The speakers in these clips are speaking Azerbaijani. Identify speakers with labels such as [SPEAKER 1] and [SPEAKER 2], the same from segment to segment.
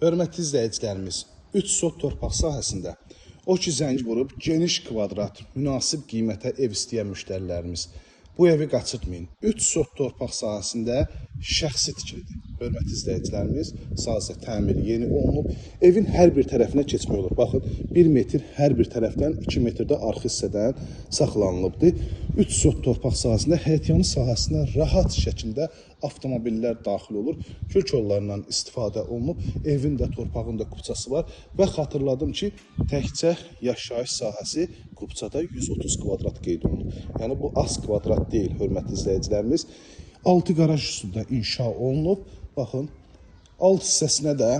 [SPEAKER 1] Hörmətli izləyicilərimiz, 3 sot torpaq sahəsində o ki zəng vurub geniş kvadrat, münasib qiymətə ev istəyən müştərilərimiz bu evi qaçırtmayın. 3 sot torpaq sahəsində şəxsi tikilidir. Hörmətli izləyicilərimiz, sahəsi təmir yeni olunub. Evin hər bir tərəfinə keçmək olur. Baxın, 1 metr hər bir tərəfdən, 2 metrdə arxa hissədən saxlanılıbdır. 3 sot torpaq sahəsində həyətyanı sahəsinə rahat şəkildə avtomobillər daxil olur. Kök yollarından istifadə olunub. Evin də, torpağın da kupçası var. Və xatırladım ki, təkcə yaşayış sahəsi kupçada 130 kvadrat qeyd olunub. Yəni, bu az kvadrat deyil, hörmətli izləyicilərimiz. 6 qaraj üstündə inşa olunub. Baxın, alt hissəsinə də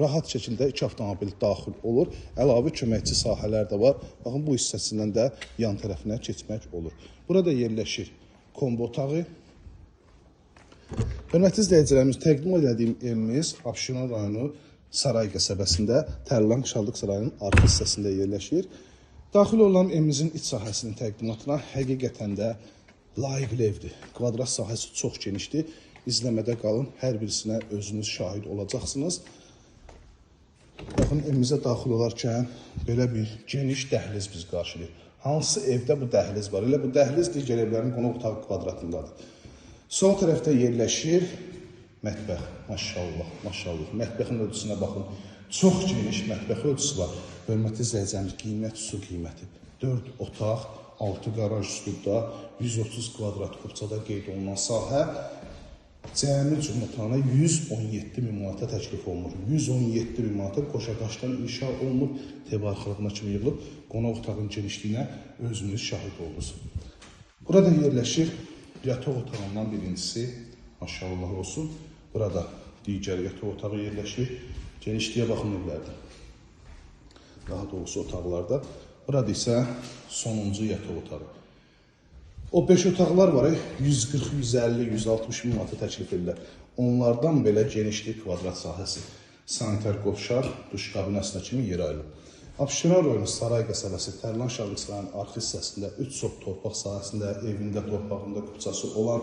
[SPEAKER 1] rahat şəkildə 2 avtomobil daxil olur. Əlavə köməkçi sahələr də var. Baxın, bu hissəsindən də yan tərəfinə keçmək olur. Burada yerləşir kombo otağı. Hörmətli izləyicilərimiz, təqdim edədiyim evimiz Abşeron rayonu Saray qəsəbəsində Tərlan Şaldıq Sarayının arxa hissəsində yerləşir. Daxil olan evimizin iç sahəsinin təqdimatına həqiqətən də layiqli evdir. Kvadrat sahəsi çox genişdir. İzləmədə qalın, hər birisinə özünüz şahid olacaqsınız. Baxın, evimizə daxil olarkən belə bir geniş dəhliz biz qarşılayır. Hansı evdə bu dəhliz var? Elə bu dəhliz digər evlərin qonaq otağı kvadratındadır. Sol tərəfdə yerləşir mətbəx. Maşallah, maşallah. Mətbəxin ölçüsünə baxın. Çox geniş mətbəx ölçüsü var. Hörmətli izləyicilərimiz, qiymət su qiyməti. 4 otaq, 6 qaraj üstündə, 130 kvadrat kupçada qeyd olunan sahə cəmi cümlətana 117 min manata təklif olunur. 117 min manata qoşaqaşdan inşa olunub, tebarxılığına kimi yığılıb, qonaq otağın genişliyinə özünüz şahid oldunuz. Burada yerləşir yataq otağından birincisi, maşallah olsun. Burada digər yataq otağı yerləşir. Genişliyə baxın evlərdə. Daha doğrusu otaqlarda. Burada isə sonuncu yataq otağı. O 5 otaqlar var, 140, 150, 160 min manata təklif edirlər. Onlardan belə genişlik kvadrat sahəsi. Sanitar qovşar, duş kabinəsinə kimi yer ayrılıb. Abşeron rayonu Saray qəsəbəsi Tərlan Şaldıq Sarayının arxa hissəsində 3 sot torpaq sahəsində, evində, torpağında kupçası olan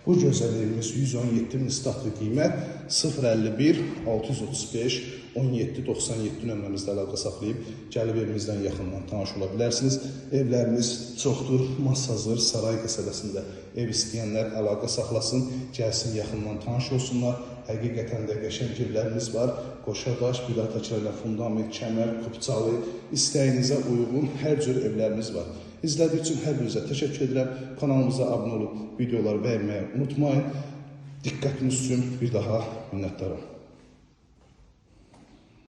[SPEAKER 1] bu gözəl evimiz 117 min statlı qiymət 051 635 1797 nömrəmizdə əlaqə saxlayıb gəlib evimizdən yaxından tanış ola bilərsiniz. Evlərimiz çoxdur, Masazır, Saray qəsəbəsində ev istəyənlər əlaqə saxlasın, gəlsin yaxından tanış olsunlar. Həqiqətən də qəşəng evlərimiz var. Qoşadaş, bidatəklərlə fundament, kəmər, kupçalı, istəyinizə uyğun hər cür evlərimiz var. İzlədiyiniz üçün hər birinizə təşəkkür edirəm. Kanalımıza abunə olub videoları bəyənməyi unutmayın. Diqqətiniz üçün bir daha minnətdaram.